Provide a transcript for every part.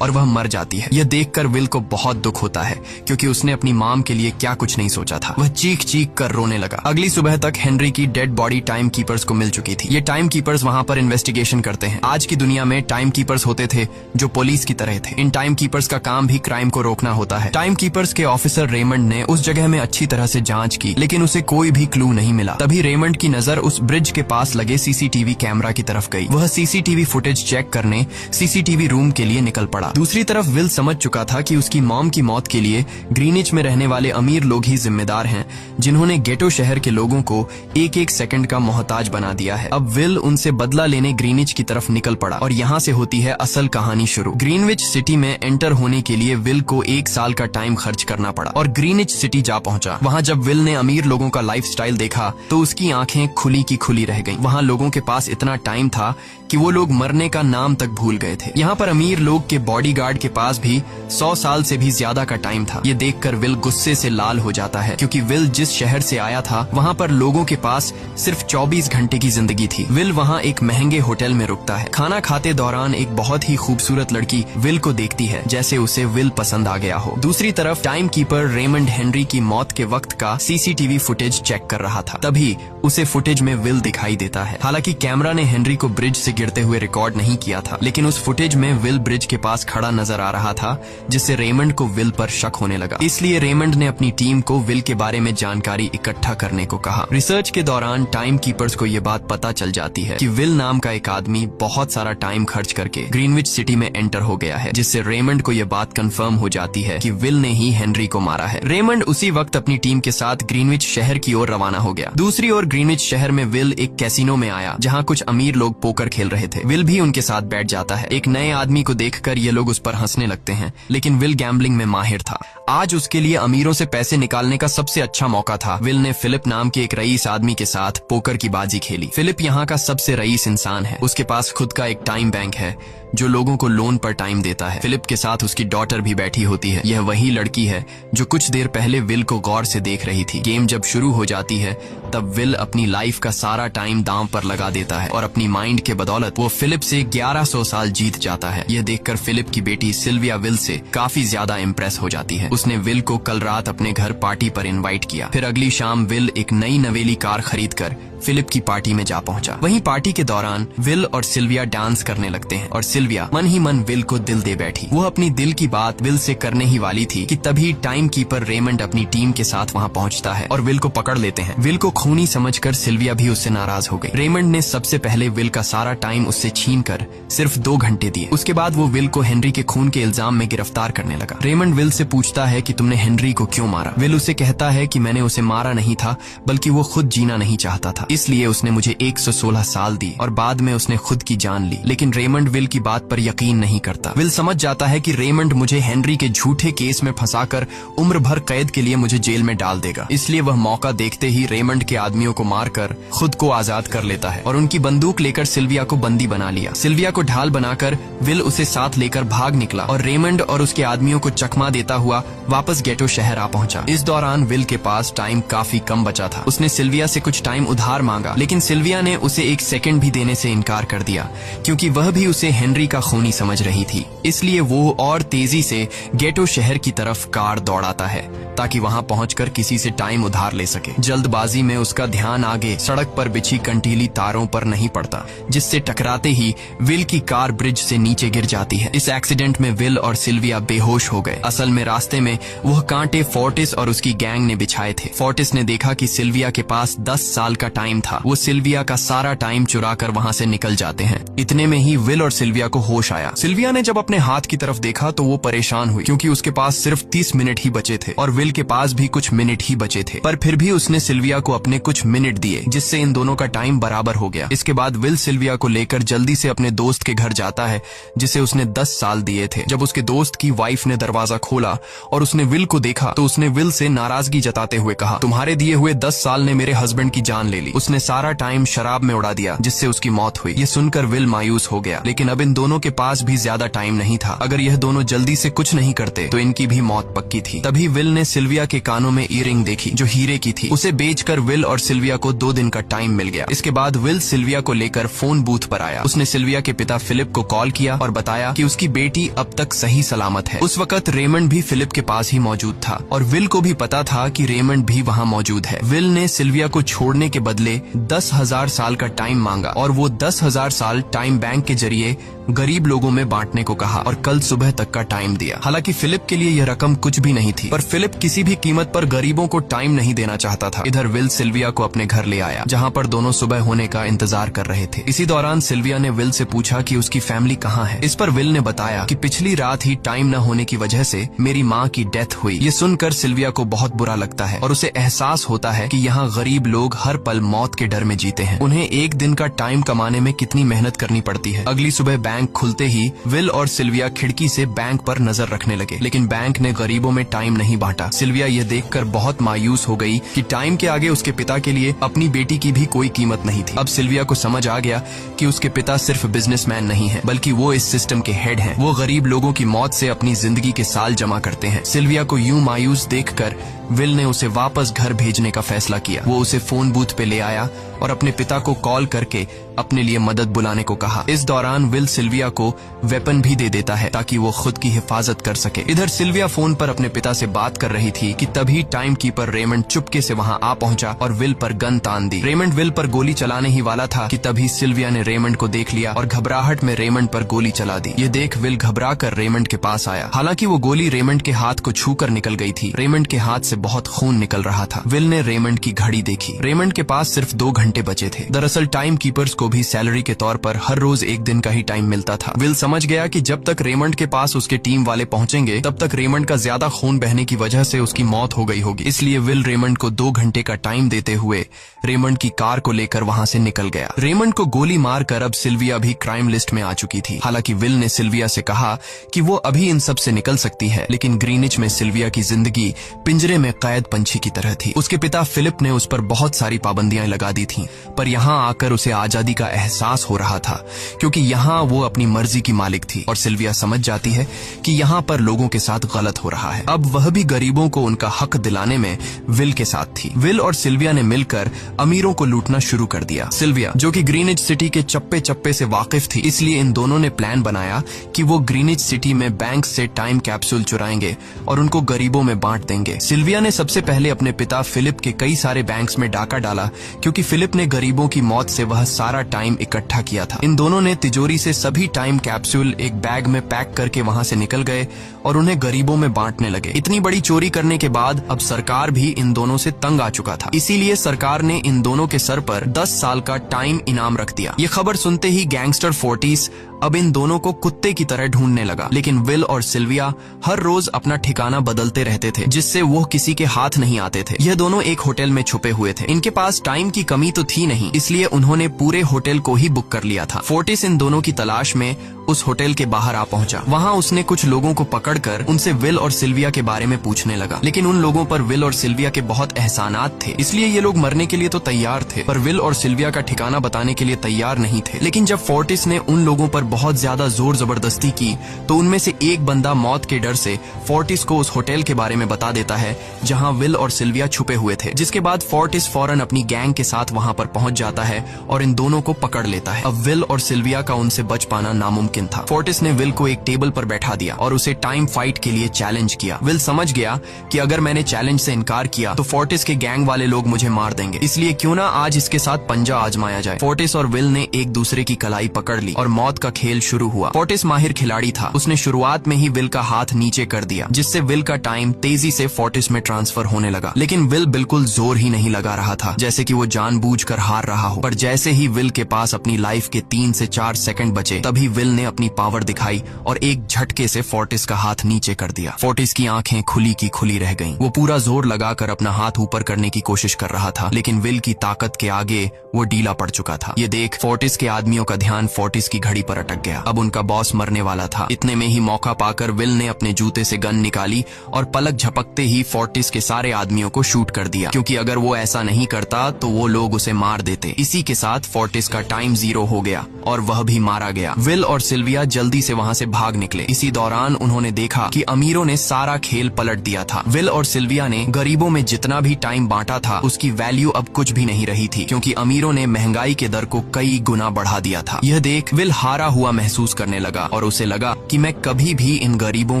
और वह मर जाती है। यह देखकर विल को बहुत दुख होता है क्योंकि उसने अपनी माम के लिए क्या कुछ नहीं सोचा था। वह चीख चीख कर रोने लगा। अगली सुबह तक हेनरी की डेड बॉडी टाइम कीपर्स को मिल चुकी थी। ये टाइम कीपर्स वहाँ पर इन्वेस्टिगेशन करते हैं। आज की दुनिया में टाइम कीपर्स होते थे जो पुलिस की तरह थे। इन टाइम कीपर्स का काम भी क्राइम को रोकना होता है। टाइम कीपर्स के ऑफिसर रेमंड ने उस जगह में अच्छी तरह से जांच की, लेकिन उसे कोई भी क्लू नहीं मिला। तभी रेमंड की नजर उस ब्रिज के पास लगे सीसीटीवी कैमरा की तरफ गई। वह सीसीटीवी फुटेज चेक करने सीसीटीवी रूम के लिए निकल पड़ा। दूसरी तरफ विल समझ चुका था कि उसकी मॉम की मौत के लिए ग्रीनिच में रहने वाले अमीर लोग ही जिम्मेदार हैं, जिन्होंने गेटो शहर के लोगों को एक एक सेकंड का मोहताज बना दिया है। अब विल उनसे बदला लेने ग्रीनिच की तरफ निकल पड़ा और यहाँ से होती है असल कहानी शुरू। ग्रीनविच सिटी में एंटर होने के लिए विल को 1 साल का टाइम खर्च करना पड़ा और ग्रीनिच सिटी जा पहुंचा। वहाँ जब विल ने अमीर लोगों का लाइफस्टाइल देखा तो उसकी आंखें खुली की खुली रह गईं। वहाँ लोगों के पास इतना टाइम था कि वो लोग मरने का नाम तक भूल गए थे। यहाँ पर अमीर लोग के बॉडीगार्ड के पास भी 100 साल से भी ज्यादा का टाइम था। ये देखकर विल गुस्से से लाल हो जाता है क्योंकि विल जिस शहर से आया था वहाँ पर लोगों के पास सिर्फ 24 घंटे की जिंदगी थी। विल वहाँ एक महंगे होटल में रुकता है। खाना खाते दौरान एक बहुत ही खूबसूरत लड़की विल को देखती है, जैसे उसे विल पसंद आ गया हो। दूसरी तरफ टाइम कीपर रेमंड हेनरी की मौत के वक्त का सीसीटीवी फुटेज चेक कर रहा था। तभी उसे फुटेज में विल दिखाई देता है। हालांकि कैमरा ने हेनरी को ब्रिज से गिरते हुए रिकॉर्ड नहीं किया था, लेकिन उस फुटेज में विल ब्रिज के पास खड़ा नजर आ रहा था, जिससे रेमंड को विल पर शक होने लगा। इसलिए रेमंड ने अपनी टीम को विल के बारे में जानकारी इकट्ठा करने को कहा। रिसर्च के दौरान टाइम कीपर्स को ये बात पता चल जाती है कि विल नाम का एक आदमी बहुत सारा टाइम खर्च करके ग्रीनविच सिटी में एंटर हो गया है, जिससे रेमंड को यह बात कंफर्म हो जाती है कि विल ने ही हेनरी को मारा है। रेमंड उसी वक्त अपनी टीम के साथ ग्रीनविच शहर की ओर रवाना हो गया। दूसरी ओर ग्रीनविच शहर में विल एक कैसीनो में आया जहाँ कुछ अमीर लोग पोकर खेल रहे थे। विल भी उनके साथ बैठ जाता है। एक नए आदमी को देखकर ये लोग उस पर हंसने लगते हैं, लेकिन विल गैम्बलिंग में माहिर था। आज उसके लिए अमीरों से पैसे निकालने का सबसे अच्छा मौका था। विल ने फिलिप नाम के एक रईस आदमी के साथ पोकर की बाजी खेली। फिलिप यहाँ का सबसे रईस इंसान है। उसके पास खुद का एक टाइम बैंक है जो लोगों को लोन पर टाइम देता है। फिलिप के साथ उसकी डॉटर भी बैठी होती है। यह वही लड़की है जो कुछ देर पहले विल को गौर से देख रही थी। गेम जब शुरू हो जाती है तब विल अपनी लाइफ का सारा टाइम दांव पर लगा देता है और अपनी माइंड के बदौलत वो फिलिप से 1100 साल जीत जाता है। यह देखकर फिलिप की बेटी सिल्विया विल से काफी ज्यादा इम्प्रेस हो जाती है। उसने विल को कल रात अपने घर पार्टी पर इनवाइट किया। फिर अगली शाम विल एक नई नवेली कार खरीदकर फिलिप की पार्टी में जा पहुंचा। वहीं पार्टी के दौरान विल और सिल्विया डांस करने लगते हैं और सिल्विया मन ही मन विल को दिल दे बैठी। वो अपनी दिल की बात विल से करने ही वाली थी कि तभी टाइम कीपर रेमंड अपनी टीम के साथ वहां पहुंचता है और विल को पकड़ लेते हैं। विल को खूनी समझकर सिल्विया भी उससे नाराज हो गई। रेमंड ने सबसे पहले विल का सारा टाइम उससे छीनकर सिर्फ 2 घंटे दिए। उसके बाद वो विल को हेनरी के खून के इल्जाम में गिरफ्तार करने लगा। रेमंड विल से पूछता है कि तुमने हेनरी को क्यों मारा। विल उसे कहता है कि मैंने उसे मारा नहीं था, बल्कि वो खुद जीना नहीं चाहता था, इसलिए उसने मुझे 116 साल दी और बाद में उसने खुद की जान ली। लेकिन रेमंड विल की बात पर यकीन नहीं करता। विल समझ जाता है कि रेमंड मुझे हेनरी के झूठे केस में फंसाकर उम्र भर कैद के लिए मुझे जेल में डाल देगा, इसलिए वह मौका देखते ही रेमंड के आदमियों को मारकर खुद को आजाद कर लेता है और उनकी बंदूक लेकर सिल्विया को बंदी बना लिया। सिल्विया को ढाल बनाकर विल उसे साथ लेकर भाग निकला और रेमंड और उसके आदमियों को चकमा देता हुआ वापस गेटो शहर आ पहुंचा। इस दौरान विल के पास टाइम काफी कम बचा था। उसने सिल्विया से कुछ टाइम उधार मांगा, लेकिन सिल्विया ने उसे 1 सेकंड भी देने से इनकार कर दिया क्योंकि वह भी उसे हेनरी का खूनी समझ रही थी। इसलिए वो और तेजी से गेटो शहर की तरफ कार दौड़ाता है ताकि वहां पहुंचकर किसी से टाइम उधार ले सके। जल्दबाजी में उसका ध्यान आगे सड़क पर बिछी कंटीली तारों पर नहीं पड़ता, जिससे टकराते ही विल की कार ब्रिज से नीचे गिर जाती है। इस एक्सीडेंट में विल और सिल्विया बेहोश हो गए। असल में रास्ते में वह कांटे फोर्टिस और उसकी गैंग ने बिछाए थे। फोर्टिस ने देखा कि सिल्विया के पास 10 साल का टाइम था। वो सिल्विया का सारा टाइम चुरा कर वहाँ से निकल जाते हैं। इतने में ही विल और सिल्विया को होश आया। सिल्विया ने जब अपने हाथ की तरफ देखा तो वो परेशान हुई क्योंकि उसके पास सिर्फ 30 मिनट ही बचे थे और विल के पास भी कुछ मिनट ही बचे थे, पर फिर भी उसने सिल्विया को अपने कुछ मिनट दिए, जिससे इन दोनों का टाइम बराबर हो गया। इसके बाद विल सिल्विया को लेकर जल्दी से अपने दोस्त के घर जाता है जिसे उसने 10 साल दिए थे। जब उसके दोस्त की वाइफ ने दरवाजा खोला और उसने विल को देखा तो उसने विल से नाराजगी जताते हुए कहा, तुम्हारे दिए हुए 10 साल ने मेरे हस्बैंड की जान ले ली। उसने सारा टाइम शराब में उड़ा दिया, जिससे उसकी मौत हुई। ये सुनकर विल मायूस हो गया, लेकिन अब इन दोनों के पास भी ज्यादा टाइम नहीं था। अगर यह दोनों जल्दी से कुछ नहीं करते तो इनकी भी मौत पक्की थी। तभी विल ने सिल्विया के कानों में ईयरिंग देखी जो हीरे की थी। उसे बेचकर विल और सिल्विया को 2 दिन का टाइम मिल गया। इसके बाद विल सिल्विया को लेकर फोन बूथ पर आया। उसने सिल्विया के पिता फिलिप को कॉल किया और बताया कि उसकी बेटी अब तक सही सलामत है। उस वक्त रेमंड भी फिलिप के पास ही मौजूद था और विल को भी पता था कि रेमंड भी वहाँ मौजूद है। विल ने सिल्विया को छोड़ने के बदले 10,000 साल का टाइम मांगा और वो 10,000 साल टाइम बैंक के जरिए गरीब लोगों में बांटने को कहा और कल सुबह तक का टाइम दिया। हालांकि फिलिप के लिए यह रकम कुछ भी नहीं थी, पर फिलिप किसी भी कीमत पर गरीबों को टाइम नहीं देना चाहता था। इधर विल सिल्विया को अपने घर ले आया, जहां पर दोनों सुबह होने का इंतजार कर रहे थे। इसी दौरान सिल्विया ने विल से पूछा कि उसकी फैमिली कहाँ है। इस पर विल ने बताया कि पिछली रात ही टाइम न होने की वजह से मेरी माँ की डेथ हुई। ये सुनकर सिल्विया को बहुत बुरा लगता है और उसे एहसास होता है कि यहाँ गरीब लोग हर पल मौत के डर में जीते हैं। उन्हें एक दिन का टाइम कमाने में कितनी मेहनत करनी पड़ती है। अगली सुबह बैंक खुलते ही विल और सिल्विया खिड़की से बैंक पर नजर रखने लगे, लेकिन बैंक ने गरीबों में टाइम नहीं बांटा। सिल्विया यह देखकर बहुत मायूस हो गई कि टाइम के आगे उसके पिता के लिए अपनी बेटी की भी कोई कीमत नहीं थी। अब सिल्विया को समझ आ गया कि उसके पिता सिर्फ बिजनेसमैन नहीं है, बल्कि वो इस सिस्टम के हेड हैं। वो गरीब लोगों की मौत से अपनी जिंदगी के साल जमा करते हैं। सिल्विया को यूं मायूस देखकर विल ने उसे वापस घर भेजने का फैसला किया। वो उसे फोन बूथ पे ले आया और अपने पिता को कॉल करके अपने लिए मदद बुलाने को कहा। इस दौरान विल सिल्विया को वेपन भी दे देता है ताकि वो खुद की हिफाजत कर सके। इधर सिल्विया फोन पर अपने पिता से बात कर रही थी कि तभी टाइम कीपर रेमंड चुपके से वहां आ पहुंचा और विल पर गन तान दी। रेमंड विल पर गोली चलाने ही वाला था कि तभी सिल्विया ने रेमंड को देख लिया और घबराहट में रेमंड पर गोली चला दी। ये देख विल घबरा कर रेमंड के पास आया। हालांकि वो गोली रेमंड के हाथ को छू कर निकल गई थी। रेमंड के हाथ से बहुत खून निकल रहा था। विल ने रेमंड की घड़ी देखी। रेमंड के पास सिर्फ 2 घंटे बचे थे। दरअसल टाइम कीपर्स को भी सैलरी के तौर पर हर रोज 1 दिन का ही टाइम मिलता था। विल समझ गया कि जब तक रेमंड के पास उसके टीम वाले पहुंचेंगे तब तक रेमंड का ज्यादा खून बहने की वजह से उसकी मौत हो गई होगी। इसलिए विल रेमंड को 2 घंटे का टाइम देते हुए रेमंड की कार को लेकर वहां से निकल गया। रेमंड को गोली मारकर अब सिल्विया भी क्राइम लिस्ट में आ चुकी थी। हालांकि विल ने सिल्विया से कहा कि वो अभी इन सब से निकल सकती है, लेकिन ग्रीनिच में सिल्विया की जिंदगी पिंजरे में कैद पंछी की तरह थी। उसके पिता फिलिप ने उस पर बहुत सारी पाबंदियां लगा दी थी, पर यहाँ आकर उसे आजादी का एहसास हो रहा था, क्योंकि यहाँ वो अपनी मर्जी की मालिक थी और सिल्विया समझ जाती है कि यहाँ पर लोगों के साथ गलत हो रहा है। अब वह भी गरीबों को उनका हक दिलाने में विल के साथ थी। विल और सिल्विया ने मिलकर अमीरों को लूटना शुरू कर दिया। सिल्विया, जो कि ग्रीनिच सिटी के चप्पे चप्पे से वाकिफ थी, इसलिए इन दोनों ने प्लान बनाया कि वो ग्रीनिच सिटी में बैंक से टाइम कैप्सूल चुराएंगे और उनको गरीबों में बांट देंगे। सिल्विया ने सबसे पहले अपने पिता फिलिप के कई सारे बैंक्स में डाका डाला, क्योंकि फिलिप ने गरीबों की मौत से वह सारा टाइम इकट्ठा किया था। इन दोनों ने तिजोरी से सभी टाइम कैप्सूल एक बैग में पैक करके वहां से निकल गए और उन्हें गरीबों में बांटने लगे। इतनी बड़ी चोरी करने के बाद अब सरकार भी इन दोनों से तंग आ चुका था, इसीलिए सरकार ने इन दोनों के सर पर 10 साल का टाइम इनाम रख दिया। ये खबर सुनते ही गैंगस्टर फोर्टिस अब इन दोनों को कुत्ते की तरह ढूंढने लगा, लेकिन विल और सिल्विया हर रोज अपना ठिकाना बदलते रहते थे, जिससे वो किसी के हाथ नहीं आते थे। यह दोनों एक होटल में छुपे हुए थे। इनके पास टाइम की कमी तो थी नहीं, इसलिए उन्होंने पूरे होटल को ही बुक कर लिया था। फोर्टिस इन दोनों की तलाश में उस होटल के बाहर आ पहुंचा। वहां उसने कुछ लोगों को पकड़कर उनसे विल और सिल्विया के बारे में पूछने लगा, लेकिन उन लोगों पर विल और सिल्विया के बहुत एहसानात थे, इसलिए ये लोग मरने के लिए तो तैयार थे, पर विल और सिल्विया का ठिकाना बताने के लिए तैयार नहीं थे। लेकिन जब फोर्टिस ने उन लोगों पर बहुत ज्यादा जोर जबरदस्ती की, तो उनमें से एक बंदा मौत के डर से फोर्टिस को उस होटल के बारे में बता देता है जहाँ विल और सिल्विया छुपे हुए थे, जिसके बाद फोर्टिस फौरन अपनी गैंग के साथ वहाँ पर पहुंच जाता है और इन दोनों को पकड़ लेता है। अब विल और सिल्विया का उनसे बच पाना नामुमकिन था। फोर्टिस ने विल को एक टेबल पर बैठा दिया और उसे टाइम फाइट के लिए चैलेंज किया। विल समझ गया कि अगर मैंने चैलेंज से इनकार किया तो फोर्टिस के गैंग वाले लोग मुझे मार देंगे, इसलिए क्यों ना आज इसके साथ पंजा आजमाया जाए। फोर्टिस और विल ने एक दूसरे की कलाई पकड़ ली और मौत का खेल शुरू हुआ। फोर्टिस माहिर खिलाड़ी था, उसने शुरुआत में ही विल का हाथ नीचे कर दिया, जिससे विल का टाइम तेजी से फोर्टिस में ट्रांसफर होने लगा। लेकिन विल बिल्कुल जोर ही नहीं लगा रहा था, जैसे कि वो जानबूझकर हार रहा हो। पर जैसे ही विल के पास अपनी लाइफ के 3 से 4 सेकंड बचे, तभी विल ने अपनी पावर दिखाई और एक झटके से फोर्टिस का हाथ नीचे कर दिया। फोर्टिस की आंखें खुली की खुली रह गईं। वो पूरा जोर लगाकर अपना हाथ ऊपर करने की कोशिश कर रहा था, लेकिन विल की ताकत के आगे वो ढीला पड़ चुका था। ये देख फोर्टिस के आदमियों का ध्यान फोर्टिस की घड़ी पर अटक गया। अब उनका बॉस मरने वाला था। इतने में ही मौका पाकर विल ने अपने जूते से गन निकाली और पलक झपकते ही फोर्टिस के सारे आदमियों को शूट कर दिया, क्योंकि अगर वो ऐसा नहीं करता तो वो लोग उसे मार देते। इसी के साथ फोर्टिस का टाइम 0 हो गया और वह भी मारा गया। विल और सिल्विया जल्दी से वहां से भाग निकले। इसी दौरान उन्होंने देखा कि अमीरों ने सारा खेल पलट दिया था। विल और सिल्विया ने गरीबों में जितना भी टाइम बांटा था उसकी वैल्यू अब कुछ भी नहीं रही थी, क्योंकि अमीरों ने महंगाई के दर को कई गुना बढ़ा दिया था। यह देख विल हारा हुआ महसूस करने लगा और उसे लगा कि मैं कभी भी इन गरीबों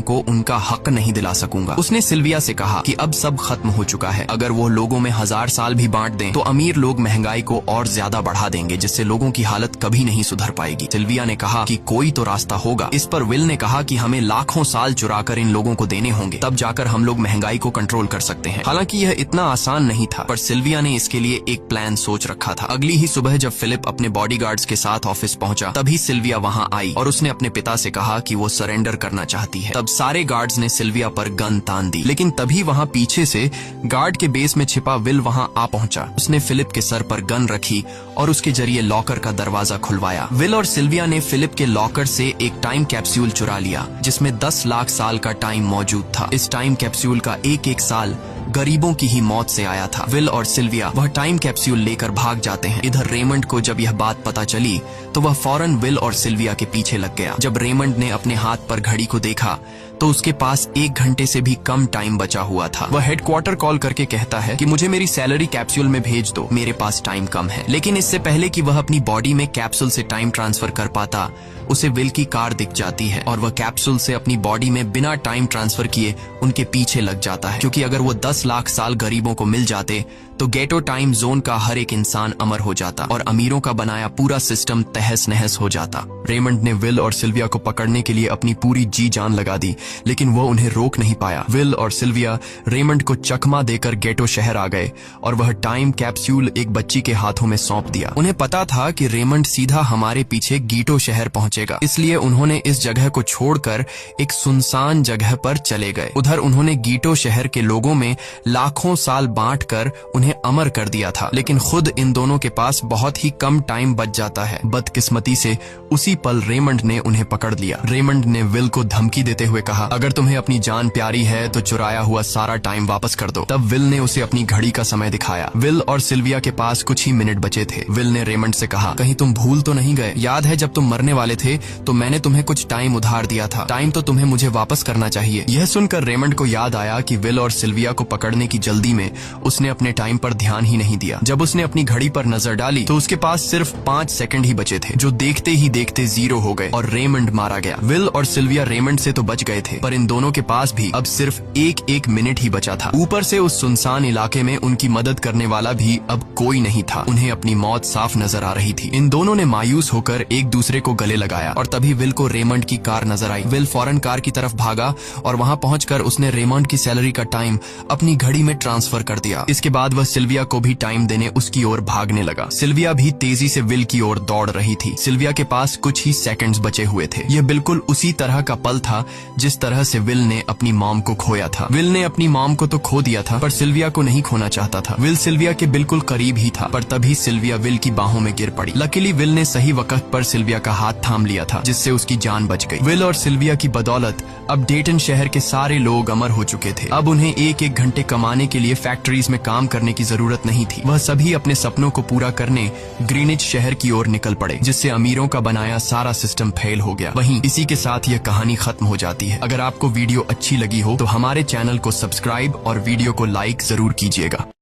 को उनका हक नहीं दिला सकूंगा। उसने सिल्विया से कहा कि अब सब खत्म हो चुका है। अगर वो लोगों में 1000 साल भी बांट दें तो अमीर लोग महंगाई को और ज्यादा बढ़ा देंगे, जिससे लोगों की हालत कभी नहीं सुधर पाएगी। सिल्विया ने कहा कि कोई तो रास्ता होगा। इस पर विल ने कहा कि हमें लाखों साल चुराकर इन लोगों को देने होंगे, तब जाकर हम लोग महंगाई को कंट्रोल कर सकते हैं। हालांकि यह इतना आसान नहीं था, पर सिल्विया ने इसके लिए एक प्लान सोच रखा था। अगली ही सुबह जब फिलिप अपने बॉडीगार्ड्स के साथ ऑफिस पहुंचा, तभी सिल्विया वहां आई और उसने अपने पिता से कहा कि वो सरेंडर करना चाहती है। तब सारे गार्ड्स ने सिल्विया पर गन तान दी, लेकिन तभी वहां पीछे से गार्ड के बेस में छिपा विल वहां आ पहुंचा। उसने फिलिप के सर पर गन रखी और उसके जरिए लॉकर का दरवाजा खुलवाया। विल और सिल्विया ने फिलिप के लॉकर से एक टाइम कैप्सूल चुरा लिया, जिसमें 10 लाख साल का टाइम मौजूद था। इस टाइम कैप्सूल का एक साल गरीबों की ही मौत से आया था। विल और सिल्विया वह टाइम कैप्सूल लेकर भाग जाते हैं। इधर रेमंड को जब यह बात पता चली तो वह फौरन विल और सिल्विया के पीछे लग गया। जब रेमंड ने अपने हाथ पर घड़ी को देखा तो उसके पास 1 घंटे से भी कम टाइम बचा हुआ था। वह हेडक्वार्टर कॉल करके कहता है कि मुझे मेरी सैलरी कैप्सूल में भेज दो, मेरे पास टाइम कम है। लेकिन इससे पहले कि वह अपनी बॉडी में कैप्सूल से टाइम ट्रांसफर कर पाता, उसे विल की कार दिख जाती है और वह कैप्सूल से अपनी बॉडी में बिना टाइम ट्रांसफर किए उनके पीछे लग जाता है, क्योंकि अगर वो 10 लाख साल गरीबों को मिल जाते तो गेटो टाइम जोन का हर एक इंसान अमर हो जाता और अमीरों का बनाया पूरा सिस्टम तहस नहस हो जाता। रेमंड ने विल और सिल्विया को पकड़ने के लिए अपनी पूरी जी जान लगा दी, लेकिन वो उन्हें रोक नहीं पाया। विल और सिल्विया रेमंड को चकमा देकर गेटो शहर आ गए और वह टाइम कैप्सूल एक बच्ची के हाथों में सौंप दिया। उन्हें पता था कि रेमंड सीधा हमारे पीछे गीटो शहर पहुंचेगा, इसलिए उन्होंने इस जगह को छोड़कर एक सुनसान जगह पर चले गए। उधर उन्होंने गीटो शहर के लोगों में लाखों साल बांटकर उन्हें अमर कर दिया था, लेकिन खुद इन दोनों के पास बहुत ही कम टाइम बच जाता है। बदकिस्मती से उसी पल रेमंड ने उन्हें पकड़ लिया। रेमंड ने विल को धमकी देते हुए कहा, अगर तुम्हें अपनी जान प्यारी है तो चुराया हुआ सारा टाइम वापस कर दो। तब विल ने उसे अपनी घड़ी का समय दिखाया। विल और सिल्विया के पास कुछ ही मिनट बचे थे। विल ने रेमंड से कहा, कहीं तुम भूल तो नहीं गए? याद है जब तुम मरने वाले थे तो मैंने तुम्हें कुछ टाइम उधार दिया था, टाइम तो तुम्हें मुझे वापस करना चाहिए। यह सुनकर रेमंड को याद आया कि विल और सिल्विया को पकड़ने की जल्दी में उसने अपने टाइम पर ध्यान ही नहीं दिया। जब उसने अपनी घड़ी पर नजर डाली तो उसके पास सिर्फ 5 सेकंड ही बचे थे, जो देखते ही देखते 0 हो गए और रेमंड मारा गया। विल और सिल्विया रेमंड से तो बच गए थे, पर इन दोनों के पास भी अब सिर्फ एक मिनट ही बचा था। ऊपर से उस सुनसान इलाके में उनकी मदद करने वाला भी अब कोई नहीं था। उन्हें अपनी मौत साफ नजर आ रही थी। इन दोनों ने मायूस होकर एक दूसरे को गले लगाया और तभी विल को रेमंड की कार नजर आई। विल फौरन कार की तरफ भागा और वहां पहुंचकर उसने रेमंड की सैलरी का टाइम अपनी घड़ी में ट्रांसफर कर दिया। इसके बाद वह सिल्विया को भी टाइम देने उसकी ओर भागने लगा। सिल्विया भी तेजी से विल की ओर दौड़ रही थी। सिल्विया के पास कुछ ही सेकंड्स बचे हुए थे। यह बिल्कुल उसी तरह का पल था जिस तरह से विल ने अपनी मॉम को खोया था। विल ने अपनी मॉम को तो खो दिया था, पर सिल्विया को नहीं खोना चाहता था। विल सिल्विया के बिल्कुल करीब ही था, पर तभी सिल्विया विल की बाहों में गिर पड़ी। लकीली विल ने सही वक्त पर सिल्विया का हाथ थाम लिया था, जिससे उसकी जान बच गई। विल और सिल्विया की बदौलत अब डेटन शहर के सारे लोग अमर हो चुके थे। अब उन्हें एक घंटे कमाने के लिए फैक्ट्रीज में काम करने की जरूरत नहीं थी। वह सभी अपने सपनों को पूरा करने ग्रीनिच शहर की ओर निकल पड़े, जिससे अमीरों का बनाया सारा सिस्टम फेल हो गया। वहीं इसी के साथ यह कहानी खत्म हो जाती है। अगर आपको वीडियो अच्छी लगी हो तो हमारे चैनल को सब्सक्राइब और वीडियो को लाइक जरूर कीजिएगा।